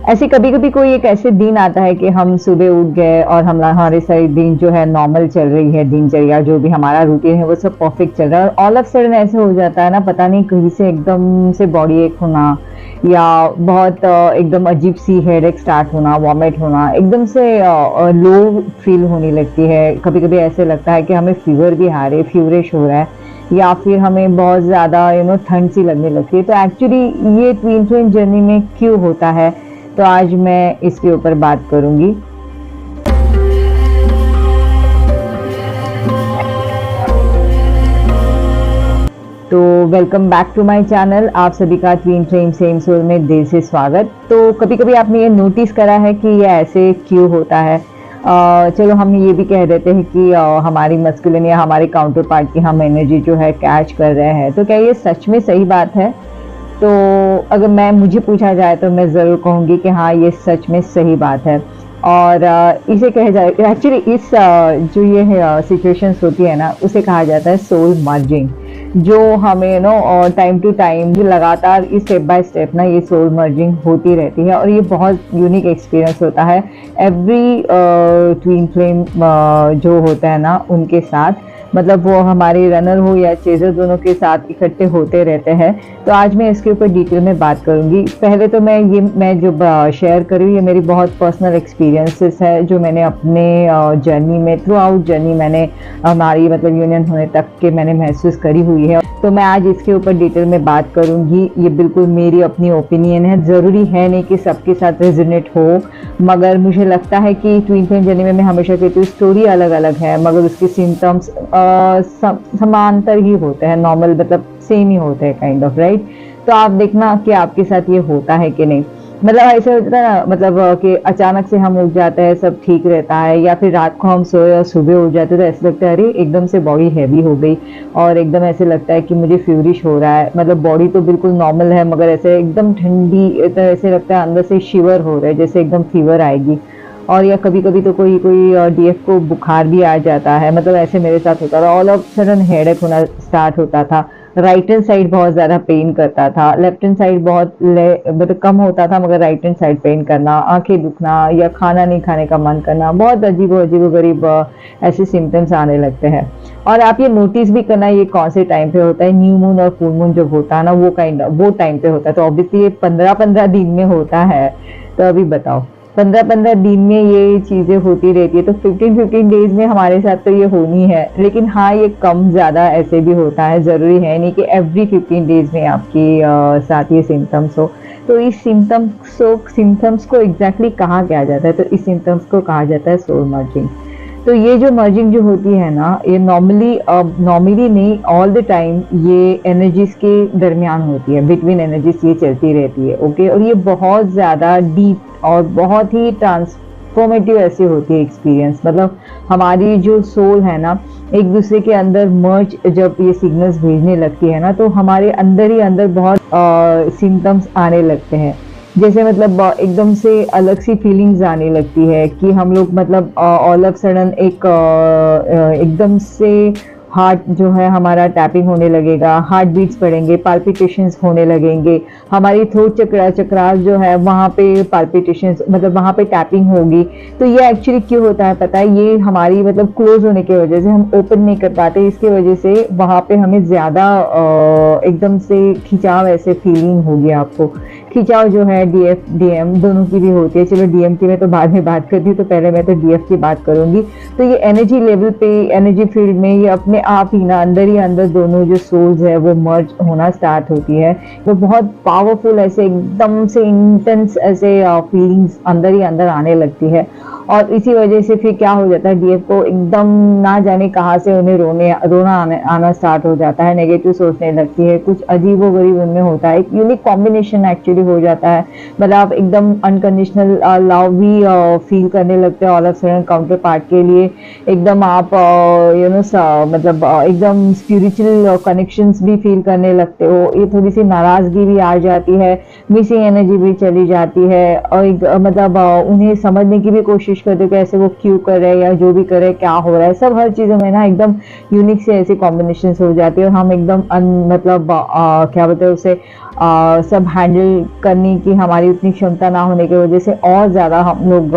ऐसे कभी कभी कोई एक ऐसे दिन आता है कि हम सुबह उठ गए और हम हमारे सारे दिन जो है नॉर्मल चल रही है, दिनचर्या जो भी हमारा रूटीन है वो सब परफेक्ट चल रहा है, और ऑल ऑफ सडन ऐसे हो जाता है ना, पता नहीं कहीं से एकदम से बॉडी एक होना या बहुत एकदम अजीब सी हेडेक स्टार्ट होना, वॉमिट होना, एकदम से लो फील होने लगती है। कभी कभी ऐसे लगता है कि हमें फीवर भी आ रही है, फीवरिश हो रहा है, या फिर हमें बहुत ज़्यादा ठंड सी लगने लगती है। तो एक्चुअली ये ट्विन फ्लेम जर्नी में क्यों होता है, तो आज मैं इसके ऊपर बात करूंगी। तो welcome back to my channel. आप सभी का ट्विन फ्लेम सेम सोल में दिल से स्वागत। तो कभी कभी आपने ये नोटिस करा है कि ये ऐसे क्यों होता है? चलो हम ये भी कह देते हैं कि हमारी मस्कुलिन या हमारे काउंटर पार्ट की हम एनर्जी जो है कैच कर रहे हैं। तो क्या ये सच में सही बात है? तो अगर मुझे पूछा जाए तो मैं ज़रूर कहूँगी कि हाँ, ये सच में सही बात है। और इसे कहा जाए, एक्चुअली इस जो ये सिचुएशंस होती है ना, उसे कहा जाता है सोल मर्जिंग, जो हमें टाइम टू टाइम लगातार इस स्टेप बाय स्टेप ना ये सोल मर्जिंग होती रहती है। और ये बहुत यूनिक एक्सपीरियंस होता है एवरी ट्विन फ्लेम जो होता है ना उनके साथ, मतलब वो हमारे रनर हो या चेजर, दोनों के साथ इकट्ठे होते रहते हैं। तो आज मैं इसके ऊपर डिटेल में बात करूंगी। पहले तो मैं जो शेयर करूँ, ये मेरी बहुत पर्सनल एक्सपीरियंसेस है जो मैंने अपने जर्नी में, थ्रू आउट जर्नी मैंने हमारी मतलब यूनियन होने तक के मैंने महसूस करी हुई है। तो मैं आज इसके ऊपर डिटेल में बात करूंगी। ये बिल्कुल मेरी अपनी ओपिनियन है, ज़रूरी है नहीं कि सबके साथ रेजोनेट हो, मगर मुझे लगता है कि ट्विन फ्लेम जर्नी में मैं हमेशा कहती हूँ स्टोरी अलग अलग है, मगर उसके सिम्टम्स समांतर ही होते हैं, नॉर्मल मतलब सेम ही होते हैं, काइंड ऑफ, राइट। तो आप देखना कि आपके साथ ये होता है कि नहीं। मतलब ऐसे होता है ना, मतलब कि अचानक से हम उठ जाते हैं, सब ठीक रहता है, या फिर रात को हम सोए और सुबह उठ जाते हैं तो ऐसे लगता है अरे एकदम से बॉडी हैवी हो गई, और एकदम ऐसे लगता है कि मुझे फीवरिश हो रहा है। मतलब बॉडी तो बिल्कुल नॉर्मल है, मगर ऐसे एकदम ठंडी, तो ऐसे लगता है अंदर से शिवर हो रहा है, जैसे एकदम फीवर आएगी। और या कभी कभी तो कोई डीएफ को बुखार भी आ जाता है। मतलब ऐसे मेरे साथ होता था, ऑल ऑफ सडन हेडेक होना स्टार्ट होता था। राइट हैंड साइड बहुत ज़्यादा पेन करता था, लेफ्ट हैंड साइड बहुत मतलब कम होता था, मगर राइट हैंड साइड पेन करना, आंखें दुखना या खाना नहीं खाने का मन करना, बहुत अजीब गरीब ऐसे सिम्टम्स आने लगते हैं। और आप ये नोटिस भी करना, ये कौन से टाइम पे होता है, न्यू मून और फुल मून जब होता है ना, वो टाइम पे होता है। तो ऑब्वियसली ये 15-15 दिन में होता है। तो अभी बताओ, 15-15 दिन में ये चीज़ें होती रहती है, तो 15-15 डेज में हमारे साथ तो ये होनी है। लेकिन हाँ, ये कम ज़्यादा ऐसे भी होता है, ज़रूरी है नहीं कि एवरी 15 डेज में आपकी साथ ये सिम्टम्स हो। तो इस सिम्टम्स को एग्जैक्टली कहा क्या जाता है? तो इस सिम्टम्स को कहा जाता है सोल मर्जिंग। तो ये जो मर्जिंग जो होती है ना, ये नॉर्मली नहीं, ऑल द टाइम ये एनर्जीज के दरमियान होती है, बिटवीन एनर्जीज ये चलती रहती है, ओके। और ये बहुत ज़्यादा डीप और बहुत ही ट्रांसफॉर्मेटिव ऐसी होती है एक्सपीरियंस। मतलब हमारी जो सोल है ना, एक दूसरे के अंदर मर्ज जब ये सिग्नल्स भेजने लगती है ना, तो हमारे अंदर ही अंदर बहुत सिम्टम्स आने लगते हैं। जैसे मतलब एकदम से अलग सी फीलिंग्स आने लगती है कि हम लोग मतलब ऑल ऑफ सडन एकदम से हार्ट जो है हमारा टैपिंग होने लगेगा, हार्ट बीट्स बढ़ेंगे, पाल्पिटेशंस होने लगेंगे, हमारी थ्रोट चक्रास जो है वहाँ पे पाल्पिटेशंस, मतलब वहाँ पे टैपिंग होगी। तो ये एक्चुअली क्यों होता है पता है? ये हमारी मतलब क्लोज होने की वजह से, हम ओपन नहीं कर पाते, इसकी वजह से वहाँ पे हमें ज़्यादा एकदम से खिंचाव ऐसे फीलिंग होगी आपको। खिंचाव जो है डीएफ डीएम दोनों की भी होती है। चलो डीएम की मैं तो बाद में बात करती हूँ, तो पहले मैं तो डीएफ की बात करूंगी। तो ये एनर्जी लेवल पे, एनर्जी फील्ड में ये अपने आप ही ना अंदर ही अंदर दोनों जो सोल्स है वो मर्ज होना स्टार्ट होती है। वो बहुत पावरफुल ऐसे एकदम से इंटेंस ऐसे फीलिंग्स अंदर ही अंदर आने लगती है। और इसी वजह से फिर क्या हो जाता है, डीएफ को एकदम ना जाने कहाँ से उन्हें रोना आना स्टार्ट हो जाता है, नेगेटिव सोचने लगती है, कुछ अजीबोगरीब उनमें होता है, एक यूनिक कॉम्बिनेशन एक्चुअली हो जाता है। मतलब आप एकदम अनकंडीशनल लव भी फील करने लगते हैं all of sudden counter part के लिए। एकदम आप मतलब एकदम स्पिरिचुअल कनेक्शंस भी फील करने लगते हो। ये थोड़ी सी नाराजगी भी आ जाती है, मिसिंग एनर्जी भी चली जाती है, और मतलब उन्हें समझने की भी कोशिश कोशिश करते हो कि ऐसे वो क्यों कर रहे हैं या जो भी कर रहे हैं क्या हो रहा है, सब हर चीज़ों में ना एकदम यूनिक से ऐसे कॉम्बिनेशन हो जाती है और हम एकदम मतलब क्या बोलते हैं उसे सब हैंडल करने की हमारी उतनी क्षमता ना होने की वजह से और ज़्यादा हम लोग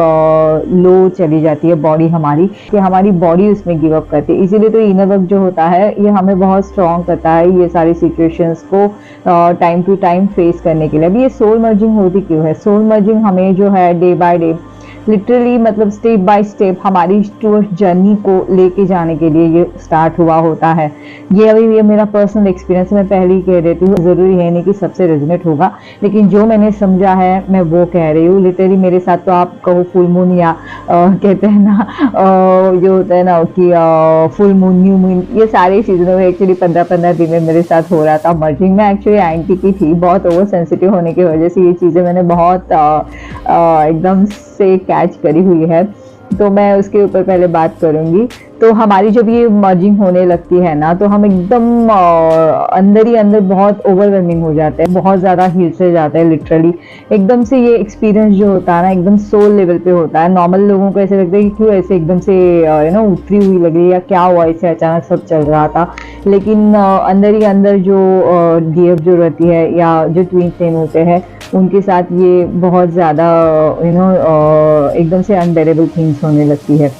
लो चली जाती है बॉडी हमारी, कि हमारी बॉडी उसमें गिव अप करती है। इसीलिए तो इनर वर्क जो होता है ये हमें बहुत स्ट्रॉन्ग करता है ये सारी सिचुएशंस को टाइम टू टाइम फेस करने के लिए। अभी ये सोल मर्जिंग होती क्यों है? सोल मर्जिंग हमें जो है डे बाय डे लिटरली मतलब स्टेप बाय स्टेप हमारी जर्नी को लेके जाने के लिए ये स्टार्ट हुआ होता है। ये मेरा पर्सनल एक्सपीरियंस, मैं पहले ही कह देती हूँ, ज़रूरी है नहीं कि सबसे रेजोनेट होगा, लेकिन जो मैंने समझा है मैं वो कह रही हूँ। लिटरली मेरे साथ तो आप कहो फुल मून या कहते हैं ना जो होता है ना कि फुल मून न्यू मून, ये सारे सीजनों में एक्चुअली 15-15 दिन में मेरे साथ हो रहा था मर्जिंग। मैं एक्चुअली आईएनटी की थी, बहुत ओवर सेंसिटिव होने की वजह से ये चीज़ें मैंने बहुत एकदम से कैच करी हुई है, तो मैं उसके ऊपर पहले बात करूंगी। तो हमारी जब ये मर्जिंग होने लगती है ना तो हम एकदम अंदर ही अंदर बहुत ओवरवेलमिंग हो जाते हैं, बहुत ज़्यादा हिल से जाता है लिटरली। एकदम से ये एक्सपीरियंस जो होता है ना एकदम सोल लेवल पे होता है। नॉर्मल लोगों को ऐसे लगता है कि क्यों ऐसे एकदम से उतरी हुई लग रही है या क्या हुआ, ऐसे अचानक सब चल रहा था, लेकिन अंदर ही अंदर जो डीएफ जो रहती है या जो ट्विन फ्लेम होते हैं उनके साथ ये बहुत ज़्यादा एकदम से अनबेरेबल थिंग्स होने लगती है।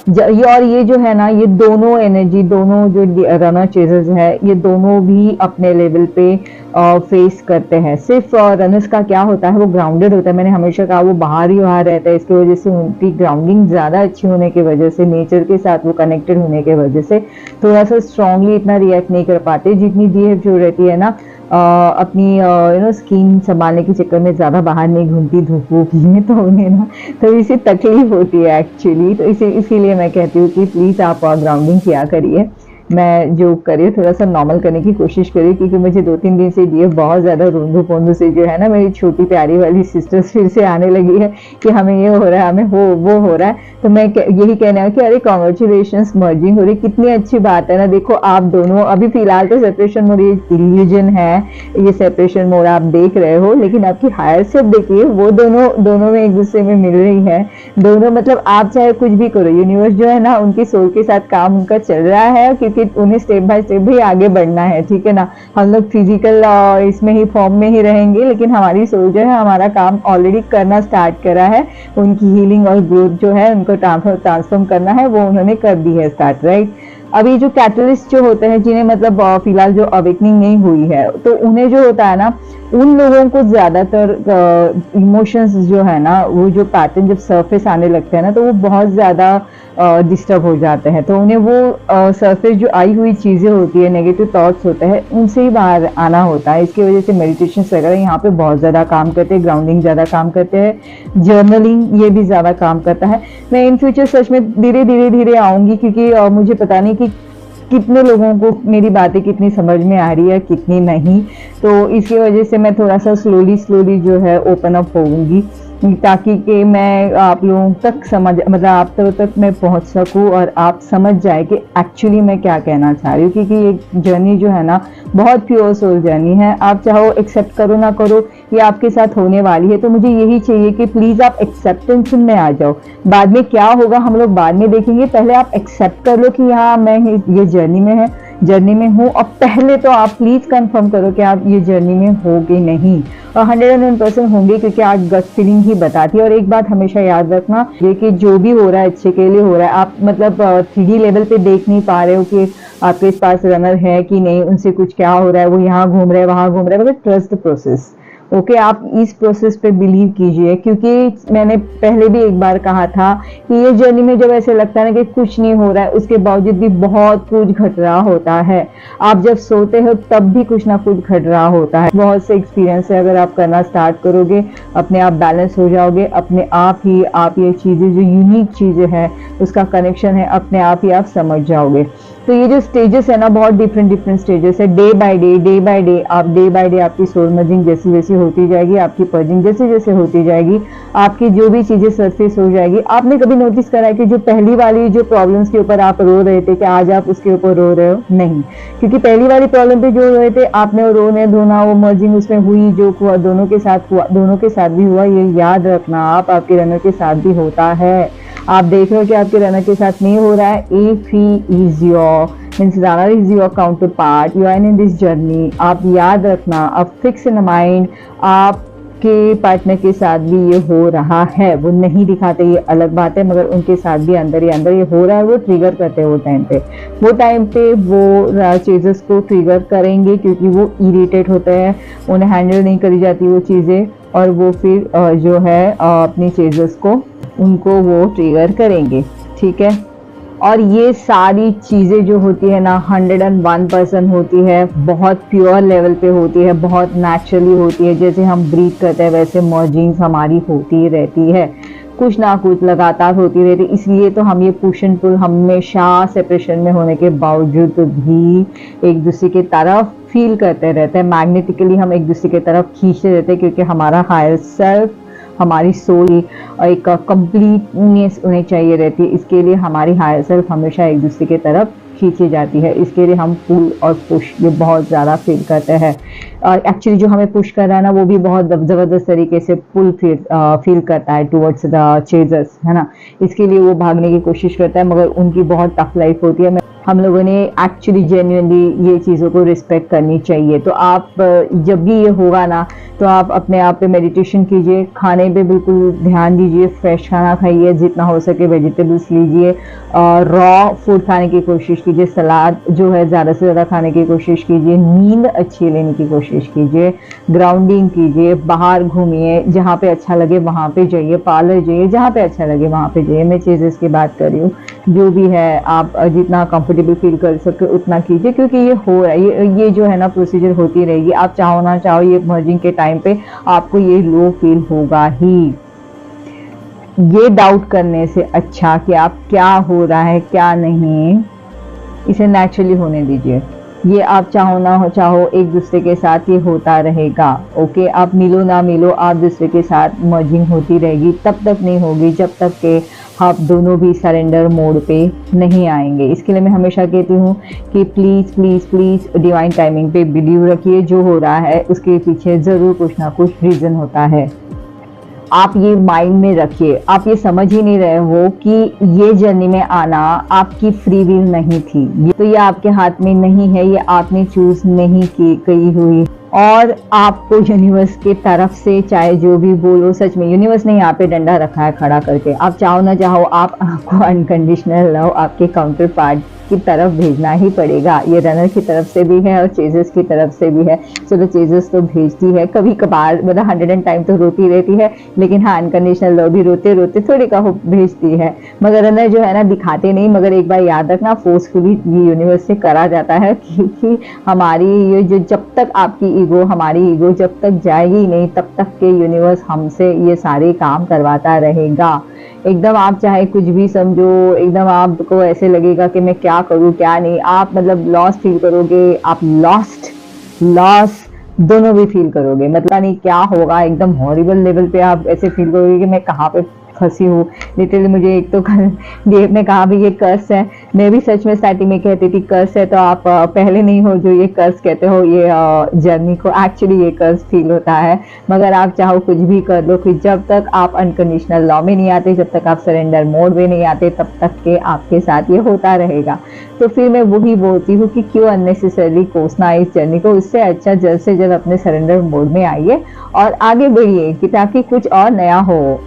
और ये जो है ना ये दोनों एनर्जी, दोनों जो रनर चेजर्स है ये दोनों भी अपने लेवल पे फेस करते हैं। सिर्फ रनर्स का क्या होता है वो ग्राउंडेड होता है, मैंने हमेशा कहा वो बाहर ही बाहर रहता है, इसकी वजह से उनकी ग्राउंडिंग ज़्यादा अच्छी होने की वजह से, नेचर के साथ वो कनेक्टेड होने की वजह से थोड़ा सा स्ट्रांगली इतना रिएक्ट नहीं कर पाते। जितनी डीएफ जो रहती है ना अपनी स्किन संभालने के चक्कर में ज़्यादा बाहर नहीं घूमती धूप वूप में, तो उन्हें ना थोड़ी सी तकलीफ होती है एक्चुअली। तो इसीलिए मैं कहती हूँ कि प्लीज़ आप ग्राउंडिंग किया करिए। मैं जो करिए थोड़ा सा नॉर्मल करने की कोशिश करिए, क्योंकि मुझे 2-3 दिन से ये बहुत ज़्यादा रोंदू पोंदू से जो है ना मेरी छोटी प्यारी वाली सिस्टर्स फिर से आने लगी है कि हमें ये हो रहा है, हमें वो हो रहा है। तो मैं यही कहना है कि अरे कॉन्ग्रेचुलेशंस मर्जिंग हो रही, कितनी अच्छी बात है ना। देखो आप दोनों अभी फिलहाल तो सेपरेशन मोड, ये इल्यूजन है, ये सेपरेशन मोड आप देख रहे हो, लेकिन आपकी हायर सेल्फ देखिए वो दोनों में एक दूसरे में मिल रही है। दोनों मतलब आप चाहे कुछ भी करो, यूनिवर्स जो है ना उनकी सोल के साथ काम उनका चल रहा है, क्योंकि उन्हें स्टेप बाय स्टेप भी आगे बढ़ना है, ठीक है ना। हम लोग फिजिकल इसमें ही फॉर्म में ही रहेंगे, लेकिन हमारी सोल जो है हमारा काम ऑलरेडी करना स्टार्ट करा है। उनकी हीलिंग और ग्रोथ जो है उनको ट्रांसफॉर्म करना है वो उन्होंने कर दी है स्टार्ट, राइट। अभी जो कैटलिस्ट जो होते हैं जिन्हें मतलब फिलहाल जो अवेकनिंग नहीं हुई है, तो उन्हें जो होता है ना उन लोगों को ज़्यादातर इमोशंस जो है ना वो जो पैटर्न जब सरफेस आने लगते हैं ना तो वो बहुत ज़्यादा डिस्टर्ब हो जाते हैं। तो उन्हें वो सरफेस जो आई हुई चीज़ें होती है, नेगेटिव थॉट्स होते हैं, उनसे ही बाहर आना होता है। इसकी वजह से मेडिटेशन वगैरह यहाँ पे बहुत ज़्यादा काम करते हैं, ग्राउंडिंग ज़्यादा काम करते हैं, जर्नलिंग ये भी ज़्यादा काम करता है। मैं इन फ्यूचर सच में धीरे आऊँगी, क्योंकि मुझे पता नहीं कि कितने लोगों को मेरी बातें कितनी समझ में आ रही है कितनी नहीं, तो इसकी वजह से मैं थोड़ा सा स्लोली जो है ओपन अप होऊंगी, ताकि कि मैं आप लोगों तक मतलब आप तक मैं पहुंच सकूं और आप समझ जाए कि एक्चुअली मैं क्या कहना चाह रही हूँ। क्योंकि ये जर्नी जो है ना बहुत प्योर सोल जर्नी है, आप चाहो एक्सेप्ट करो ना करो ये आपके साथ होने वाली है। तो मुझे यही चाहिए कि प्लीज़ आप एक्सेप्टेंस में आ जाओ, बाद में क्या होगा हम लोग बाद में देखेंगे, पहले आप एक्सेप्ट कर लो कि हाँ मैं ये जर्नी में हूँ, और पहले तो आप प्लीज़ कंफर्म करो कि आप ये जर्नी में हो कि नहीं, और 101% होंगे, क्योंकि आज गट फीलिंग ही बताती है। और एक बात हमेशा याद रखना, ये कि जो भी हो रहा है अच्छे के लिए हो रहा है। आप मतलब 3D लेवल पे देख नहीं पा रहे हो कि आपके पास रनर है कि नहीं, उनसे कुछ क्या हो रहा है, वो यहाँ घूम रहे हैं वहाँ घूम रहे हैं, मतलब ट्रस्ट द प्रोसेस। ओके आप इस प्रोसेस पे बिलीव कीजिए, क्योंकि मैंने पहले भी एक बार कहा था कि ये जर्नी में जब ऐसे लगता है ना कि कुछ नहीं हो रहा है, उसके बावजूद भी बहुत कुछ घट रहा होता है। आप जब सोते हो तब भी कुछ ना कुछ घट रहा होता है। बहुत से एक्सपीरियंस है, अगर आप करना स्टार्ट करोगे अपने आप बैलेंस हो जाओगे, अपने आप ही आप ये चीज़ें जो यूनिक चीज़ें हैं उसका कनेक्शन है अपने आप ही आप समझ जाओगे। तो ये जो स्टेजेस है ना बहुत डिफरेंट स्टेजेस है, डे बाय डे आपकी सोल मर्जिंग जैसी जैसी होती जाएगी, आपकी पर्जिंग जैसे जैसे होती जाएगी, आपकी जो भी चीज़ें सरफेस हो जाएगी। आपने कभी नोटिस करा है कि जो पहली वाली जो प्रॉब्लम्स के ऊपर आप रो रहे थे कि आज आप उसके ऊपर रो रहे हो? नहीं, क्योंकि पहली वाली प्रॉब्लम पे जो रो रहे थे आपने रोने धोना वो मर्जिंग उसमें हुई, जो हुआ दोनों के साथ भी हुआ, ये याद रखना आप, आपके रनर के साथ भी होता है। आप देख रहे हो कि आपके रनर के साथ नहीं हो रहा है, if he is your means runner is your counterpart, you are in this journey, आप याद रखना, आप फिक्स इन माइंड, आपके पार्टनर के साथ भी ये हो रहा है, वो नहीं दिखाते ये अलग बात है, मगर उनके साथ भी अंदर ही अंदर ये हो रहा है, वो ट्रिगर करते हैं वो टाइम पे वो चीज़ेस को ट्रिगर करेंगे, क्योंकि वो इरिटेट होते हैं, उन्हें हैंडल नहीं करी जाती वो चीज़ें, और वो फिर जो है अपनी चीज़ेस को उनको वो ट्रिगर करेंगे, ठीक है। और ये सारी चीज़ें जो होती है ना 101% होती है, बहुत प्योर लेवल पे होती है, बहुत नेचुरली होती है, जैसे हम ब्रीथ करते हैं वैसे मर्जिंग हमारी होती रहती है, कुछ ना कुछ लगातार होती रहती है। इसलिए तो हम ये पुश एंड पुल हमेशा सेपरेशन में होने के बावजूद भी एक दूसरे की तरफ फील करते रहते हैं, मैग्नेटिकली हम एक दूसरे की तरफ खींचते रहते हैं, क्योंकि हमारा हायर सेल्फ, हमारी सोल एक कंप्लीटनेस उन्हें चाहिए रहती है। इसके लिए हमारी हायर सेल्फ हमेशा एक दूसरे की तरफ खींची जाती है, इसके लिए हम पुल और पुश ये बहुत ज़्यादा फील करते हैं। और एक्चुअली जो हमें पुश कर रहा है ना वो भी बहुत ज़बरदस्त तरीके से पुल फील करता है टुवर्ड्स द चेजर्स, है ना। इसके लिए वो भागने की कोशिश करता है, मगर उनकी बहुत टफ लाइफ होती है। हम लोगों ने एक्चुअली जेन्युइनली ये चीज़ों को रिस्पेक्ट करनी चाहिए। तो आप जब भी ये होगा ना तो आप अपने आप पे मेडिटेशन कीजिए, खाने पे बिल्कुल ध्यान दीजिए, फ्रेश खाना खाइए, जितना हो सके वेजिटेबल्स लीजिए, रॉ फूड खाने की कोशिश कीजिए, सलाद जो है ज़्यादा से ज़्यादा खाने की कोशिश कीजिए, नींद अच्छी लेने की कोशिश कीजिए, ग्राउंडिंग कीजिए, बाहर घूमिए, जहाँ पे अच्छा लगे वहाँ पे जाइए, पार्लर जाइए, जहाँ पे अच्छा लगे वहाँ पे जाइए। मैं चीज़ेस की बात कर रही हूँ, जो भी है आप जितना कंफर्टेबल फील कर सके उतना कीजिए, क्योंकि ये हो रहा है, ये जो है ना प्रोसीजर होती रहेगी। आप चाहो ना चाहो ये मर्जिंग के टाइम पे आपको ये लो फील होगा ही। ये डाउट करने से अच्छा कि आप क्या हो रहा है क्या नहीं, इसे नेचुरली होने दीजिए। ये आप चाहो ना हो चाहो एक दूसरे के साथ ये होता रहेगा, ओके। आप मिलो ना मिलो, आप दूसरे के साथ मर्जिंग होती रहेगी, तब तक नहीं होगी जब तक के आप दोनों भी सरेंडर मोड पे नहीं आएंगे। इसके लिए मैं हमेशा कहती हूँ कि please please please divine timing पे बिलीव रखिए। जो हो रहा है उसके पीछे ज़रूर कुछ ना कुछ रीज़न होता है। आप ये माइंड में रखिए, आप ये समझ ही नहीं रहे हो कि ये जर्नी में आना आपकी फ्री विल नहीं थी, ये आपके हाथ में नहीं है, ये आपने चूज नहीं की हुई। और आपको यूनिवर्स के तरफ से चाहे जो भी बोलो, सच में यूनिवर्स ने यहाँ पे डंडा रखा है खड़ा करके। आप चाहो ना चाहो आपको अनकंडीशनल लव आपके काउंटर पार्ट की तरफ भेजना ही पड़ेगा। ये रनर की तरफ से भी है और चेजर्स की तरफ से भी है। चलो चेजर्स तो भेजती है कभी कभार, मतलब 100 टाइम तो रोती रहती है, लेकिन हाँ अनकंडीशनल लव भी रोते रोते थोड़ी का भेजती है, मगर रनर जो है ना दिखाते नहीं। मगर एक बार याद रखना, फोर्सफुली ये यूनिवर्स से करा जाता है, क्योंकि हमारी ये जो जब तक आपकी ईगो, हमारी ईगो जब तक जाएगी नहीं तब तक के यूनिवर्स हमसे ये सारे काम करवाता रहेगा। एकदम आप चाहे कुछ भी समझो, एकदम आपको ऐसे लगेगा कि मैं क्या करूँ क्या नहीं, आप मतलब लॉस फील करोगे, आप लॉस दोनों भी फील करोगे, मतलब नहीं क्या होगा, एकदम हॉरिबल लेवल पे आप ऐसे फील करोगे कि मैं कहाँ पे फंसी हूँ। लिटरली मुझे एक तो कल देव ने कहा भी ये कर्स है, मैं भी सच में स्टार्टिंग में कहती थी कर्स है, तो आप पहले नहीं हो जो ये कर्स कहते हो ये जर्नी को, एक्चुअली ये कर्स फील होता है। मगर आप चाहो कुछ भी कर लो, फिर जब तक आप अनकंडीशनल लॉ में नहीं आते, जब तक आप सरेंडर मोड में नहीं आते, तब तक के आपके साथ ये होता रहेगा। तो फिर मैं वही बोलती हूँ कि क्यों अननेसेसरली कोसना इस जर्नी को, इससे अच्छा जल्द से जल्द अपने सरेंडर मोड में आइए और आगे बढ़िए कि ताकि कुछ और नया हो।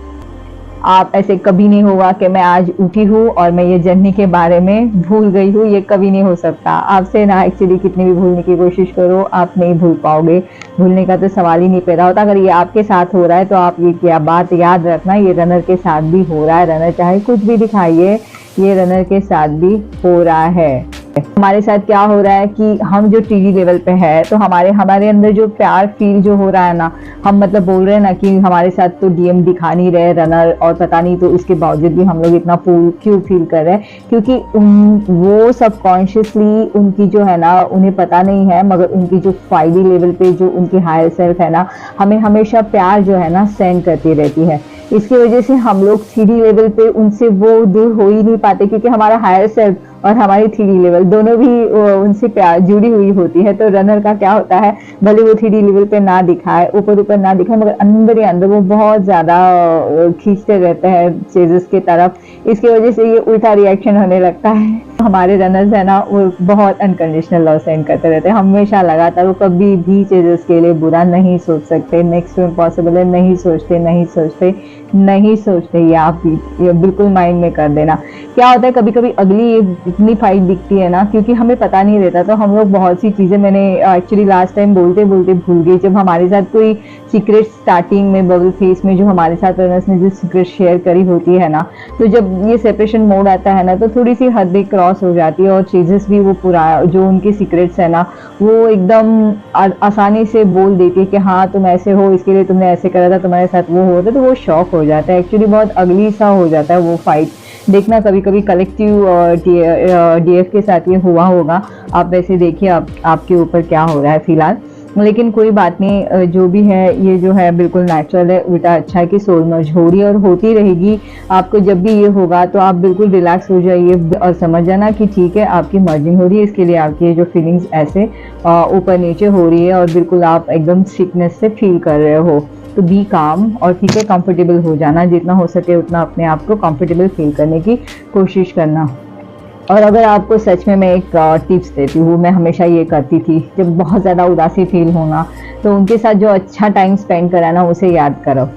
आप ऐसे कभी नहीं होगा कि मैं आज उठी हूँ और मैं ये जर्नी के बारे में भूल गई हूँ, ये कभी नहीं हो सकता आपसे ना। एक्चुअली कितनी भी भूलने की कोशिश करो आप नहीं भूल पाओगे, भूलने का तो सवाल ही नहीं पैदा होता। अगर ये आपके साथ हो रहा है तो आप ये क्या बात याद रखना, ये रनर के साथ भी हो रहा है। रनर चाहे कुछ भी दिखाइए, ये रनर के साथ भी हो रहा है। हमारे साथ क्या हो रहा है कि हम जो टीवी लेवल पे है तो हमारे अंदर जो प्यार फील जो हो रहा है ना, हम मतलब बोल रहे हैं ना कि हमारे साथ तो डीएम दिखा नहीं रहे रनर, और पता नहीं तो इसके बावजूद भी हम लोग इतना पुल क्यों फील कर रहे हैं, क्योंकि वो सबकॉन्शियसली उनकी जो है ना उन्हें पता नहीं है, मगर उनकी जो 5D लेवल पे जो उनकी हायर सेल्फ है ना, हमें हमेशा प्यार जो है ना सेंड करती रहती है। इसकी वजह से हम लोग 3D लेवल पे उनसे वो दूर हो ही नहीं पाते, क्योंकि हमारा हायर सेल्फ और हमारी 3D लेवल दोनों भी उनसे प्यार जुड़ी हुई होती है। तो रनर का क्या होता है, भले वो 3D लेवल पे ना दिखाए, ऊपर ऊपर ना दिखाए, मगर अंदर ही अंदर वो बहुत ज्यादा खींचते रहते हैं चेजेस की तरफ। इसकी वजह से ये उल्टा रिएक्शन होने लगता है। हमारे रनर्स है ना, वो बहुत अनकंडीशनल लव सेंड करते रहते हैं हमेशा लगातार। वो कभी भी चेजेस के लिए बुरा नहीं सोच सकते, नेक्स्ट टू इम्पॉसिबल है, नहीं सोचते नहीं सोचते नहीं सोचते। ये आप ये बिल्कुल माइंड में कर देना। क्या होता है, कभी कभी अगली इतनी फाइट दिखती है ना, क्योंकि हमें पता नहीं रहता, तो हम लोग बहुत सी चीज़ें, मैंने एक्चुअली लास्ट टाइम बोलते बोलते भूल गई। जब हमारे साथ कोई सीक्रेट स्टार्टिंग में बबल फेस में जो हमारे साथ रनर्स ने जो सीक्रेट शेयर करी होती है ना, तो जब ये सेपरेशन मोड आता है ना, तो थोड़ी सी हदें क्रॉस हो जाती है और चीजेस भी वो पूरा जो उनके सीक्रेट्स है ना, वो एकदम आसानी से बोल देती है कि हाँ तुम ऐसे हो, इसके लिए तुमने ऐसे करा था, तुम्हारे साथ वो हो था, तो वो शॉक हो जाता है। एक्चुअली बहुत अगली सा हो जाता है वो फाइट। देखना कभी कभी कलेक्टिव डीएफ के साथ ये हुआ होगा। आप वैसे देखिए आपके ऊपर क्या हो रहा है फिलहाल, लेकिन कोई बात नहीं, जो भी है ये जो है बिल्कुल नेचुरल है। उल्टा अच्छा है कि सोल मर्ज हो रही है और होती रहेगी। आपको जब भी ये होगा तो आप बिल्कुल रिलैक्स हो जाइए और समझ जाना कि ठीक है आपकी मर्जिंग हो रही है। इसके लिए आपकी जो फीलिंग्स ऐसे ऊपर नीचे हो रही है और बिल्कुल आप एकदम सिकनेस से फील कर रहे हो, तो बी काम और ठीक है, कंफर्टेबल हो जाना। जितना हो सके उतना अपने आप को कंफर्टेबल फील करने की कोशिश करना। और अगर आपको सच में मैं एक टिप्स देती हूँ, मैं हमेशा ये करती थी जब बहुत ज़्यादा उदासी फील होना, तो उनके साथ जो अच्छा टाइम स्पेंड करा ना उसे याद करो।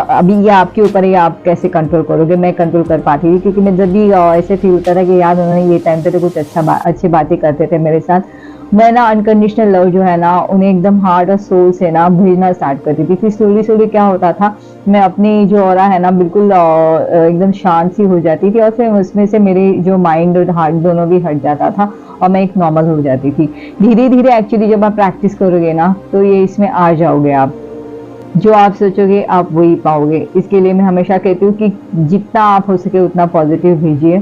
अभी ये आपके ऊपर है, आप कैसे कंट्रोल करोगे। मैं कंट्रोल कर पाती थी, क्योंकि मैं जब भी ऐसे फील होता था कि याद उन्होंने ये टाइम पे तो कुछ अच्छी बातें करते थे मेरे साथ, मैं ना अनकंडीशनल लव जो है ना उन्हें एकदम हार्ट और सोल से ना भेजना स्टार्ट करती थी। फिर स्लोली स्लोली क्या होता था, मैं अपनी जो ऑरा है ना बिल्कुल एकदम शांत सी हो जाती थी, और फिर उसमें से मेरे जो माइंड और हार्ट दोनों भी हट जाता था और मैं एक नॉर्मल हो जाती थी। धीरे धीरे एक्चुअली जब आप प्रैक्टिस करोगे ना, तो ये इसमें आ जाओगे आप। जो आप सोचोगे आप वही पाओगे। इसके लिए मैं हमेशा कहती हूँ कि जितना आप हो सके उतना पॉजिटिव भेजिए।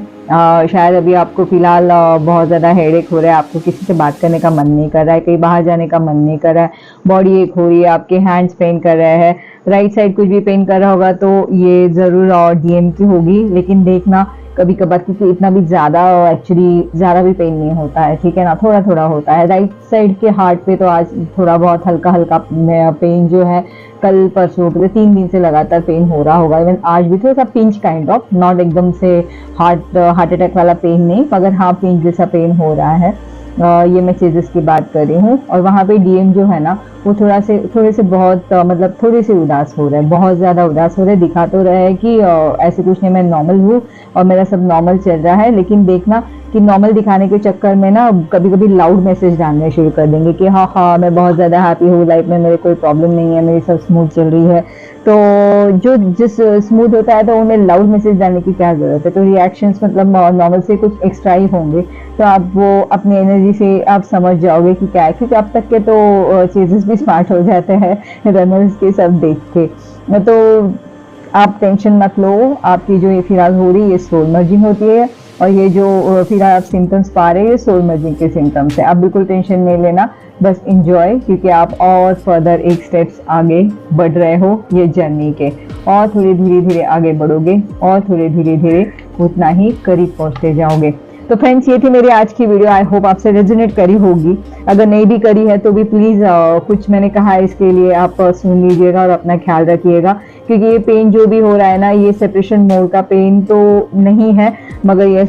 शायद अभी आपको फिलहाल बहुत ज़्यादा हेडेक हो रहा है, आपको किसी से बात करने का मन नहीं कर रहा है, कहीं बाहर जाने का मन नहीं कर रहा है, बॉडी एक हो रही है, आपके हैंड्स पेन कर रहे हैं, राइट साइड कुछ भी पेन कर रहा होगा, तो ये ज़रूर डीएम की होगी। लेकिन देखना कभी कभार, क्योंकि इतना भी ज़्यादा एक्चुअली ज़्यादा भी पेन नहीं होता है, ठीक है ना, थोड़ा थोड़ा होता है। राइट साइड के हार्ट पे तो आज थोड़ा बहुत हल्का हल्का पेन जो है, कल परसों 3 दिन से लगातार पेन हो रहा होगा। इवन आज भी थोड़ा सा पिंच काइंड ऑफ, नॉट एकदम से हार्ट अटैक वाला पेन नहीं, मगर हाँ पिंच जैसा पेन हो रहा है। ये मैं चीजेस की बात कर रही हूँ। और वहाँ पे डीएम जो है ना, वो थोड़े से बहुत मतलब थोड़े से उदास हो रहे हैं, बहुत ज़्यादा उदास हो रहे हैं। दिखा तो रहे हैं कि ऐसे कुछ नहीं, मैं नॉर्मल हूँ और मेरा सब नॉर्मल चल रहा है, लेकिन देखना कि नॉर्मल दिखाने के चक्कर में ना कभी कभी लाउड मैसेज डालने शुरू कर देंगे कि हाँ मैं बहुत ज़्यादा हैप्पी हूँ, लाइफ में मेरे कोई प्रॉब्लम नहीं है, मेरी सब स्मूथ चल रही है। तो जो जिस स्मूथ होता है तो उन्हें लाउड मैसेज डालने की क्या ज़रूरत है। तो रिएक्शंस मतलब नॉर्मल से कुछ एक्स्ट्रा ही होंगे, तो आप वो अपनी एनर्जी से आप समझ जाओगे कि क्या है। क्योंकि अब तक के तो चीज़ेस भी स्मार्ट हो जाते हैं रनर्स के सब देख के। तो आप टेंशन मत लो, आपकी जो ये फिलहाल हो रही है ये सोल मर्जिंग होती है, और ये जो फिलहाल आप सिम्टम्स पा रहे हैं ये सोल मर्जिंग के सिम्टम्स है। आप बिल्कुल टेंशन नहीं लेना, बस इंजॉय, क्योंकि आप और फर्दर एक स्टेप्स आगे बढ़ रहे हो ये जर्नी के, और थोड़े धीरे धीरे आगे बढ़ोगे और थोड़े धीरे धीरे उतना ही करीब पहुंचते जाओगे। तो फ्रेंड्स, ये थी मेरी आज की वीडियो। आई होप आपसे रेजोनेट करी होगी। अगर नहीं भी करी है तो भी प्लीज़ कुछ मैंने कहा है इसके लिए आप सुन लीजिएगा और अपना ख्याल रखिएगा, क्योंकि ये पेन जो भी हो रहा है ना, ये सेपरेशन मोड का पेन तो नहीं है, मगर ये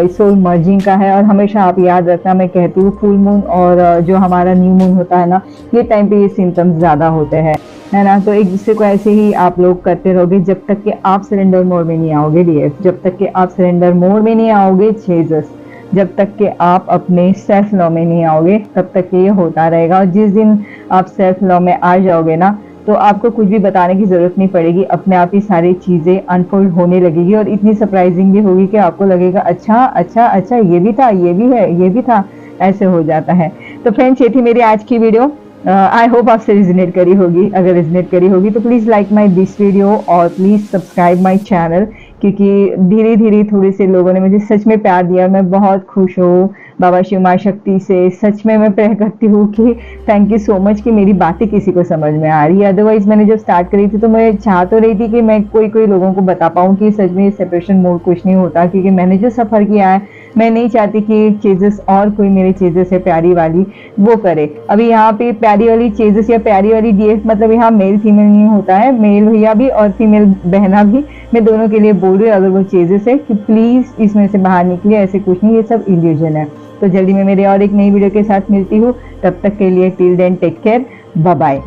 सोल मर्जिंग का है। और हमेशा आप याद रखना, मैं कहती हूँ फुल मून और जो हमारा न्यू मून होता है ना, ये टाइम पे ये सिम्टम्स ज़्यादा होते हैं, है ना। तो एक दूसरे को ऐसे ही आप लोग करते रहोगे जब तक कि आप सरेंडर मोड में नहीं आओगे डीएफ, जब तक कि आप सरेंडर मोड में नहीं आओगे चेजस, जब तक कि आप अपने सेल्फ लॉ में नहीं आओगे तब तक ये होता रहेगा। और जिस दिन आप सेल्फ लॉ में आ जाओगे ना, तो आपको कुछ भी बताने की जरूरत नहीं पड़ेगी, अपने आप ही सारी चीजें अनफोल्ड होने लगेगी और इतनी सरप्राइजिंग भी होगी कि आपको लगेगा अच्छा अच्छा अच्छा ये भी था, ये भी है, ये भी था, ऐसे हो जाता है। तो फ्रेंड्स, ये थी मेरी आज की वीडियो। आई होप आपसे रिजनेट करी होगी। अगर रिजनेट करी होगी तो please like my this video और प्लीज़ सब्सक्राइब माई चैनल, क्योंकि धीरे धीरे थोड़े से लोगों ने मुझे सच में प्यार दिया। मैं बहुत खुश हूँ बाबा शिव माँ शक्ति से। सच में मैं प्रे करती हूँ कि थैंक यू सो मच कि मेरी बातें किसी को समझ में आ रही है। अदरवाइज मैंने जब स्टार्ट करी थी तो मैं चाह तो रही थी कि मैं कोई लोगों को बता पाऊँ कि सच में सेपरेशन मोड कुछ नहीं होता, क्योंकि मैंने जो सफ़र किया है मैं नहीं चाहती कि चेजेस और कोई मेरे चेजेस है प्यारी वाली वो करे। अभी यहाँ पे प्यारी वाली चेजेस या प्यारी वाली डीएफ मतलब यहाँ मेल फीमेल नहीं होता है, मेल भैया भी और फीमेल बहना भी, मैं दोनों के लिए बोल रही हूँ। अगर वो चेजेस है कि प्लीज इसमें से बाहर निकलिए, ऐसे कुछ नहीं, ये सब इल्यूजन है। तो जल्दी मैं मेरे और एक नई वीडियो के साथ मिलती हूँ, तब तक के लिए till then take care, bye bye.